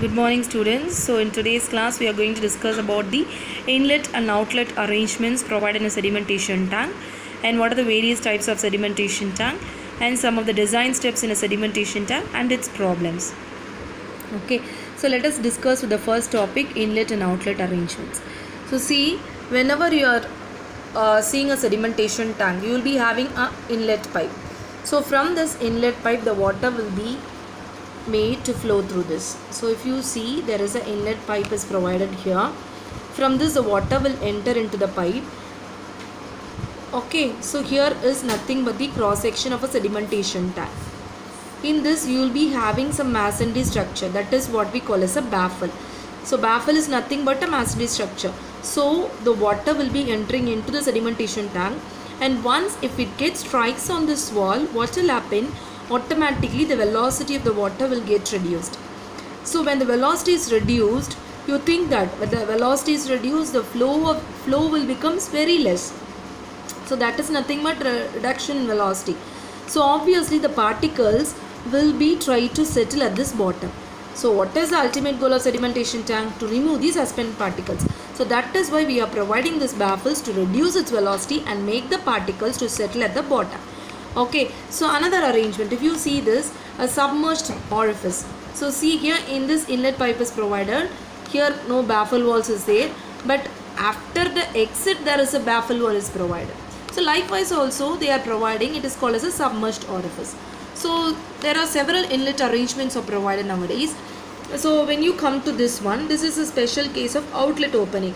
Good morning students. So in today's class we are going to discuss about the inlet and outlet arrangements provided in a sedimentation tank and what are the various types of sedimentation tank and some of the design steps in a sedimentation tank and its problems. Okay, so let us discuss with the first topic, inlet and outlet arrangements. So see, whenever you are seeing a sedimentation tank, you will be having a inlet pipe. So from this inlet pipe the water will be made to flow through this. So if you see, there is an inlet pipe is provided here. From this the water will enter into the pipe. Okay, so here is nothing but the cross section of a sedimentation tank. In this you will be having some masonry structure, that is what we call as a baffle. So baffle is nothing but a masonry structure. So the water will be entering into the sedimentation tank, and once if it gets strikes on this wall, what will happen? Automatically the velocity of the water will get reduced. So when the velocity is reduced, you think that when the velocity is reduced, the flow will becomes very less. So that is nothing but reduction in velocity. So obviously the particles will be try to settle at this bottom. So what is the ultimate goal of sedimentation tank? To remove these suspended particles. So that is why we are providing this baffles to reduce its velocity and make the particles to settle at the bottom. Okay, so another arrangement, if you see this, a submerged orifice. So see here, in this inlet pipe is provided. Here no baffle walls is there, but after the exit there is a baffle wall is provided. So likewise also they are providing, it is called as a submerged orifice. So there are several inlet arrangements are provided nowadays. So when you come to this one, this is a special case of outlet opening.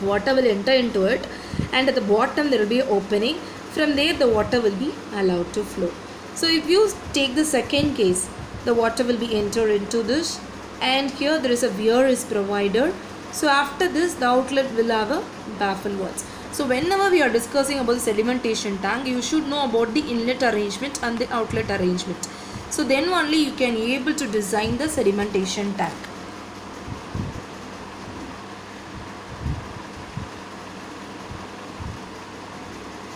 Water will enter into it, and at the bottom there will be an opening. From there the water will be allowed to flow. So if you take the second case, the water will be entered into this, and here there is a weir is provided. So after this the outlet will have a baffle walls. So whenever we are discussing about the sedimentation tank, you should know about the inlet arrangement and the outlet arrangement. So then only you can be able to design the sedimentation tank.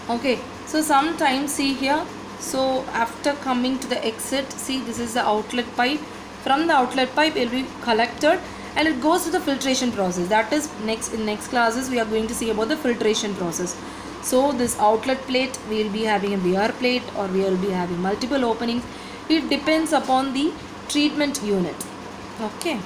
Okay, so sometimes see here, so after coming to the exit, see this is the outlet pipe. From the outlet pipe it will be collected and it goes to the filtration process. That is in next classes we are going to see about the filtration process. So this outlet plate, we will be having a weir plate or we will be having multiple openings. It depends upon the treatment unit. Okay.